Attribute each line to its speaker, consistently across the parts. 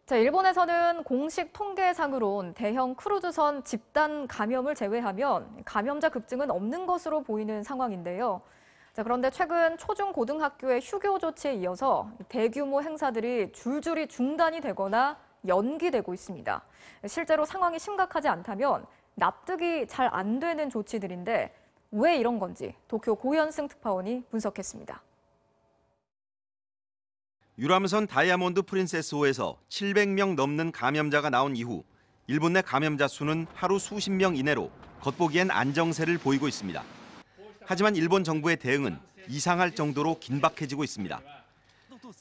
Speaker 1: 자, 일본에서는 공식 통계상으론 대형 크루즈선 집단 감염을 제외하면 감염자 급증은 없는 것으로 보이는 상황인데요. 자, 그런데 최근 초중고등학교의 휴교 조치에 이어서 대규모 행사들이 줄줄이 중단이 되거나 연기되고 있습니다. 실제로 상황이 심각하지 않다면 납득이 잘 안 되는 조치들인데 왜 이런 건지 도쿄 고현승 특파원이 분석했습니다.
Speaker 2: 유람선 다이아몬드 프린세스호에서 700명 넘는 감염자가 나온 이후 일본 내 감염자 수는 하루 수십 명 이내로 겉보기엔 안정세를 보이고 있습니다. 하지만 일본 정부의 대응은 이상할 정도로 긴박해지고 있습니다.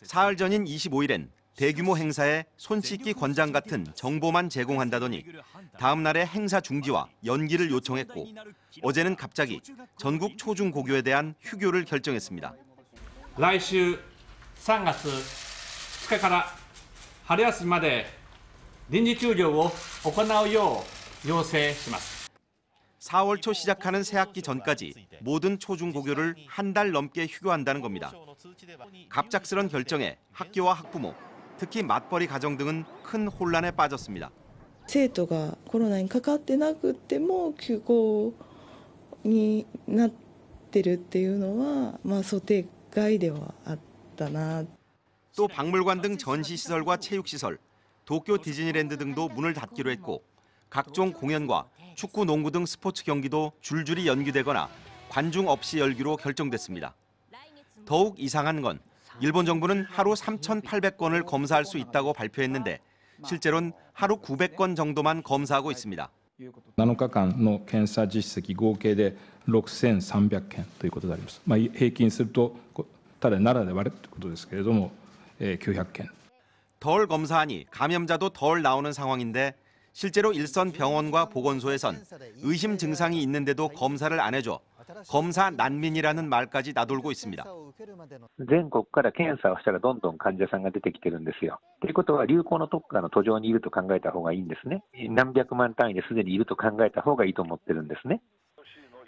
Speaker 2: 사흘 전인 25일엔 대규모 행사에 손 씻기 권장 같은 정보만 제공한다더니 다음 날에 행사 중지와 연기를 요청했고 어제는 갑자기 전국 초중고교에 대한 휴교를 결정했습니다.
Speaker 3: 来週3月2日から春休みまで臨時休業を行うよう要請します。
Speaker 2: 4월 초 시작하는 새학기 전까지 모든 초중고교를 한 달 넘게 휴교한다는 겁니다. 갑작스런 결정에 학교와 학부모, 특히 맞벌이 가정 등은 큰 혼란에 빠졌습니다.
Speaker 4: 生徒がコロナにかかってなくても休校になってるっていうのは想定外ではあったな.
Speaker 2: 또 박물관 등 전시시설과 체육시설, 도쿄 디즈니랜드 등도 문을 닫기로 했고 각종 공연과 축구, 농구 등 스포츠 경기도 줄줄이 연기되거나 관중 없이 열기로 결정됐습니다. 더욱 이상한 건 일본 정부는 하루 3,800건을 검사할 수 있다고 발표했는데 실제로는 하루 900건 정도만 검사하고 있습니다.
Speaker 5: 7日間の検査実績合計で6300件ということであります。平均するとただ奈良で割れるということですけれども900件.
Speaker 2: 덜 검사하니 감염자도 덜 나오는 상황인데 실제로 일선 병원과 보건소에선 의심 증상이 있는데도 검사를 안 해줘 검사 난민이라는 말까지 나돌고 있습니다.
Speaker 6: 全国から検査をしたらどんどん患者さんが出てきてるんですよ。ということは流行の特化の途上にいると考えた方がいいんですね。何百万単位ですでにいると考えた方がいいと思ってるんですね.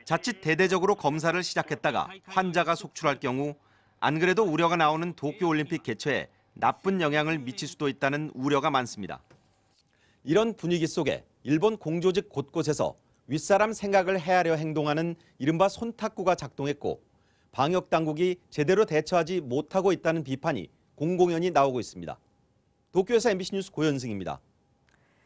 Speaker 2: 자칫 대대적으로 검사를 시작했다가 환자가 속출할 경우 안 그래도 우려가 나오는 도쿄올림픽 개최에 나쁜 영향을 미칠 수도 있다는 우려가 많습니다. 이런 분위기 속에 일본 공조직 곳곳에서 윗사람 생각을 헤아려 행동하는 이른바 손탁구가 작동했고 방역당국이 제대로 대처하지 못하고 있다는 비판이 공공연히 나오고 있습니다. 도쿄에서 MBC 뉴스 고현승입니다.